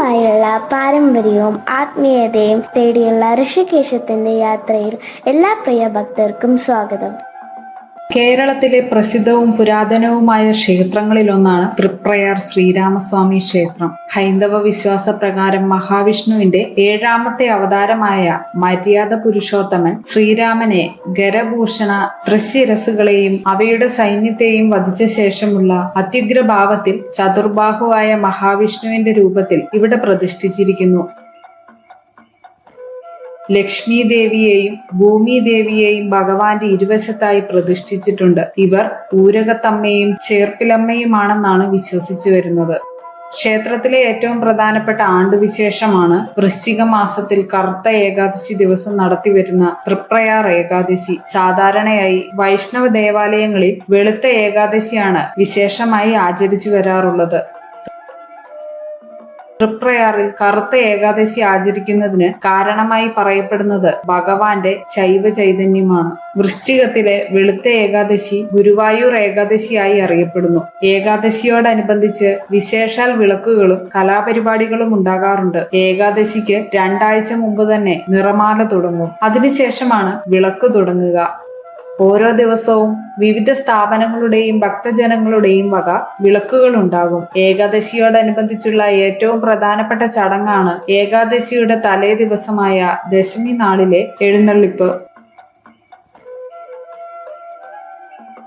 ധർമ്മവുമായുള്ള പാരമ്പര്യവും ആത്മീയതയും തേടിയുള്ള ഋഷികേശത്തിന്റെ യാത്രയിൽ എല്ലാ പ്രിയ ഭക്തർക്കും സ്വാഗതം. കേരളത്തിലെ പ്രസിദ്ധവും പുരാതനവുമായ ക്ഷേത്രങ്ങളിലൊന്നാണ് തൃപ്രയാർ ശ്രീരാമസ്വാമി ക്ഷേത്രം. ഹൈന്ദവ വിശ്വാസ പ്രകാരം മഹാവിഷ്ണുവിന്റെ 7ാമത്തെ അവതാരമായ മര്യാദ പുരുഷോത്തമൻ ശ്രീരാമനെ ഗരഭൂഷണ തൃശിരസുകളെയും അവയുടെ സൈന്യത്തെയും വധിച്ച ശേഷമുള്ള അത്യുഗ്രഭാവത്തിൽ ചതുർബാഹുവായ മഹാവിഷ്ണുവിന്റെ രൂപത്തിൽ ഇവിടെ പ്രതിഷ്ഠിച്ചിരിക്കുന്നു. ലക്ഷ്മി ദേവിയെയും ഭൂമി ദേവിയെയും ഭഗവാന്റെ ഇരുവശത്തായി പ്രതിഷ്ഠിച്ചിട്ടുണ്ട്. ഇവർ ഊരകത്തമ്മയും ചേർപ്പിലമ്മയുമാണെന്നാണ് വിശ്വസിച്ചു വരുന്നത്. ക്ഷേത്രത്തിലെ ഏറ്റവും പ്രധാനപ്പെട്ട ആണ്ടുവിശേഷമാണ് വൃശ്ചിക മാസത്തിൽ കറുത്ത ഏകാദശി ദിവസം നടത്തിവരുന്ന തൃപ്രയാർ ഏകാദശി. സാധാരണയായി വൈഷ്ണവ ദേവാലയങ്ങളിൽ വെളുത്ത ഏകാദശിയാണ് വിശേഷമായി ആചരിച്ചു വരാറുള്ളത്. തൃപ്രയാറിൽ കറുത്ത ഏകാദശി ആചരിക്കുന്നതിന് കാരണമായി പറയപ്പെടുന്നത് ഭഗവാന്റെ ശൈവ ചൈതന്യമാണ്. വൃശ്ചികത്തിലെ വെളുത്ത ഏകാദശി ഗുരുവായൂർ ഏകാദശിയായി അറിയപ്പെടുന്നു. ഏകാദശിയോടനുബന്ധിച്ച് വിശേഷാൽ വിളക്കുകളും കലാപരിപാടികളും ഉണ്ടാകാറുണ്ട്. ഏകാദശിക്ക് 2 ആഴ്ച മുമ്പ് തന്നെ നിറമാല തുടങ്ങും. അതിനുശേഷമാണ് വിളക്ക് തുടങ്ങുക. ഓരോ ദിവസവും വിവിധ സ്ഥാപനങ്ങളുടെയും ഭക്തജനങ്ങളുടെയും വക വിളക്കുകൾ ഉണ്ടാകും. ഏകാദശിയോടനുബന്ധിച്ചുള്ള ഏറ്റവും പ്രധാനപ്പെട്ട ചടങ്ങാണ് ഏകാദശിയുടെ തലേ ദിവസമായ ദശമി നാളിലെ എഴുന്നള്ളിപ്പ്.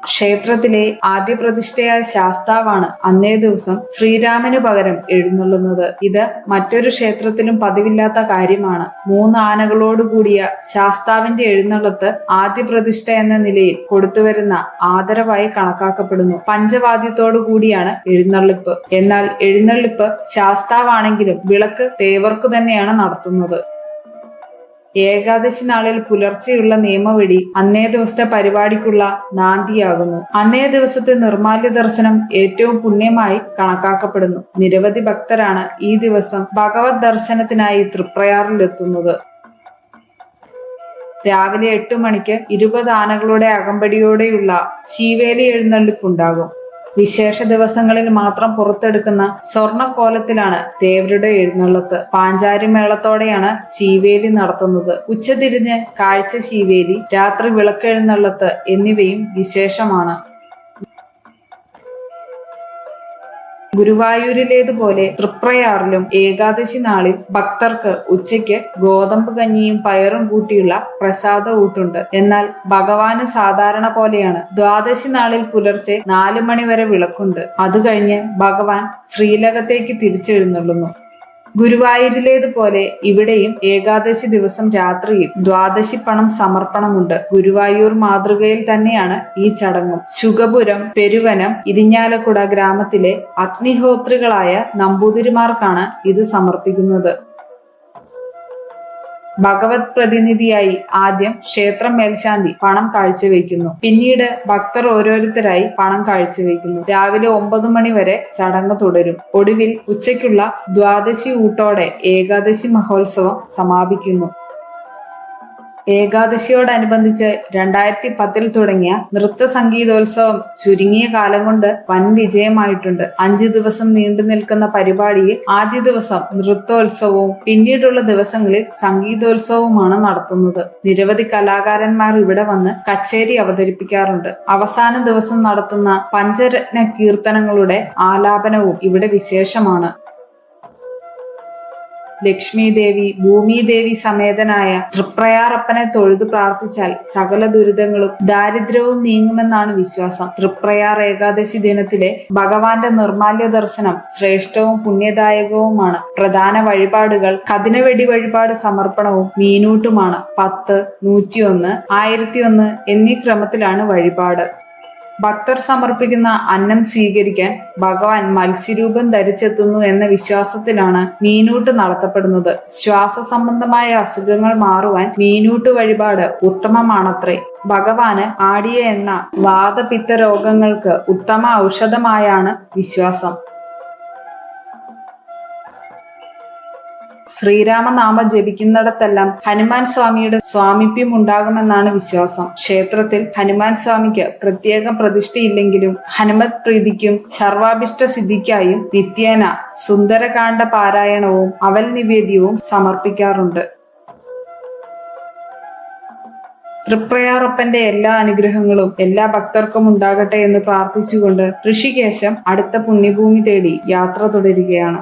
ക്ഷേത്രത്തിലെ ആദ്യ പ്രതിഷ്ഠയായ ശാസ്താവാണ് അന്നേ ദിവസം ശ്രീരാമന് പകരം എഴുന്നള്ളുന്നത്. ഇത് മറ്റൊരു ക്ഷേത്രത്തിലും പതിവില്ലാത്ത കാര്യമാണ്. 3 ആനകളോടുകൂടിയ ശാസ്താവിന്റെ എഴുന്നള്ളത്ത് ആദ്യ പ്രതിഷ്ഠ എന്ന നിലയിൽ കൊടുത്തുവരുന്ന ആദരവായി കണക്കാക്കപ്പെടുന്നു. പഞ്ചവാദ്യത്തോടു കൂടിയാണ് എഴുന്നള്ളിപ്പ്. എന്നാൽ എഴുന്നള്ളിപ്പ് ശാസ്താവാണെങ്കിലും വിളക്ക് തേവർക്കു തന്നെയാണ് നടത്തുന്നത്. ഏകാദശി നാളിൽ പുലർച്ചെയുള്ള നിയമവഴി അന്നേ ദിവസത്തെ പരിപാടിക്കുള്ള നാന്ദിയാകുന്നു. അന്നേ ദിവസത്തെ നിർമാല്യ ദർശനം ഏറ്റവും പുണ്യമായി കണക്കാക്കപ്പെടുന്നു. നിരവധി ഭക്തരാണ് ഈ ദിവസം ഭഗവത് ദർശനത്തിനായി തൃപ്രയാറിലെത്തുന്നത്. രാവിലെ 8 മണിക്ക് 20 ആനകളുടെ അകമ്പടിയോടെയുള്ള ശീവേലി എഴുന്നള്ളിപ്പുണ്ടാകും. വിശേഷ ദിവസങ്ങളിൽ മാത്രം പുറത്തെടുക്കുന്ന സ്വർണക്കോലത്തിലാണ് തേവരുടെ എഴുന്നള്ളത്ത്. പാഞ്ചാരി മേളത്തോടെയാണ് ശീവേലി നടത്തുന്നത്. ഉച്ചതിരിഞ്ഞ് കാഴ്ച ശീവേലി, രാത്രി വിളക്കെഴുന്നള്ളത്ത് എന്നിവയും വിശേഷമാണ്. ഗുരുവായൂരിലേതുപോലെ തൃപ്രയാറിലും ഏകാദശി നാളിൽ ഭക്തർക്ക് ഉച്ചയ്ക്ക് ഗോതമ്പ് കഞ്ഞിയും പയറും കൂട്ടിയുള്ള പ്രസാദ ഊട്ടുണ്ട്. എന്നാൽ ഭഗവാന് സാധാരണ പോലെയാണ്. ദ്വാദശി നാളിൽ പുലർച്ചെ 4 മണി വരെ വിളക്കുണ്ട്. അത് കഴിഞ്ഞ് ഭഗവാൻ ശ്രീലകത്തേക്ക് തിരിച്ചെഴുന്നള്ളുന്നു. ഗുരുവായൂരിലേതുപോലെ ഇവിടെയും ഏകാദശി ദിവസം രാത്രിയിൽ ദ്വാദശി പണം സമർപ്പണമുണ്ട്. ഗുരുവായൂർ മാതൃകയിൽ തന്നെയാണ് ഈ ചടങ്ങും. ശുഗപുരം, പെരുവനം, ഇരിഞ്ഞാലക്കുട ഗ്രാമത്തിലെ അഗ്നിഹോത്രികളായ നമ്പൂതിരിമാർക്കാണ് ഇത് സമർപ്പിക്കുന്നത്. ഭഗവത് പ്രതിനിധിയായി ആദ്യം ക്ഷേത്രം മേൽശാന്തി പണം കാഴ്ചവെക്കുന്നു. പിന്നീട് ഭക്തർ ഓരോരുത്തരായി പണം കാഴ്ചവെക്കുന്നു. രാവിലെ 9 മണി വരെ ചടങ്ങ് തുടരും. ഒടുവിൽ ഉച്ചയ്ക്കുള്ള ദ്വാദശി ഊട്ടോടെ ഏകാദശി മഹോത്സവം സമാപിക്കുന്നു. ഏകാദശിയോടനുബന്ധിച്ച് 2010 തുടങ്ങിയ നൃത്ത സംഗീതോത്സവം ചുരുങ്ങിയ കാലം കൊണ്ട് വൻ വിജയമായിട്ടുണ്ട്. 5 ദിവസം നീണ്ടു നിൽക്കുന്ന പരിപാടിയിൽ ആദ്യ ദിവസം നൃത്തോത്സവവും പിന്നീടുള്ള ദിവസങ്ങളിൽ സംഗീതോത്സവവുമാണ് നടത്തുന്നത്. നിരവധി കലാകാരന്മാർ ഇവിടെ വന്ന് കച്ചേരി അവതരിപ്പിക്കാറുണ്ട്. അവസാന ദിവസം നടത്തുന്ന പഞ്ചരത്ന കീർത്തനങ്ങളുടെ ആലാപനവും ഇവിടെ വിശേഷമാണ്. ലക്ഷ്മി ദേവി, ഭൂമി ദേവി സമേതനായ തൃപ്രയാറപ്പനെ തൊഴുതു പ്രാർത്ഥിച്ചാൽ സകല ദുരിതങ്ങളും ദാരിദ്ര്യവും നീങ്ങുമെന്നാണ് വിശ്വാസം. തൃപ്രയാർ ഏകാദശി ദിനത്തിലെ ഭഗവാന്റെ നിർമാല്യ ദർശനം ശ്രേഷ്ഠവും പുണ്യദായകവുമാണ്. പ്രധാന വഴിപാടുകൾ കതിനവെടി വഴിപാട് സമർപ്പണവും മീനൂട്ടുമാണ്. 10, 101, 1001 എന്നീ ക്രമത്തിലാണ് വഴിപാട്. ഭക്തർ സമർപ്പിക്കുന്ന അന്നം സ്വീകരിക്കാൻ ഭഗവാൻ മത്സ്യരൂപം ധരിച്ചെത്തുന്നു എന്ന വിശ്വാസത്തിലാണ് മീനൂട്ട് നടത്തപ്പെടുന്നത്. ശ്വാസ സംബന്ധമായ അസുഖങ്ങൾ മാറുവാൻ മീനൂട്ട് വഴിപാട് ഉത്തമമാണത്രേ. ഭഗവാന് ആടിയ എണ്ണ വാതപിത്ത രോഗങ്ങൾക്ക് ഉത്തമ ഔഷധമായാണ് വിശ്വാസം. ശ്രീരാമനാമം ജപിക്കുന്നിടത്തെല്ലാം ഹനുമാൻ സ്വാമിയുടെ സ്വാമീപ്യം ഉണ്ടാകുമെന്നാണ് വിശ്വാസം. ക്ഷേത്രത്തിൽ ഹനുമാൻ സ്വാമിക്ക് പ്രത്യേകം പ്രതിഷ്ഠയില്ലെങ്കിലും ഹനുമത് പ്രീതിക്കും സർവാഭിഷ്ട സിദ്ധിക്കായും നിത്യേന സുന്ദരകാന്ഡ പാരായണവും അവൽ നിവേദ്യവും സമർപ്പിക്കാറുണ്ട്. തൃപ്രയാറപ്പന്റെ എല്ലാ അനുഗ്രഹങ്ങളും എല്ലാ ഭക്തർക്കും ഉണ്ടാകട്ടെ എന്ന് പ്രാർത്ഥിച്ചുകൊണ്ട് ഋഷികേശം അടുത്ത പുണ്യഭൂമി തേടി യാത്ര തുടരുകയാണ്.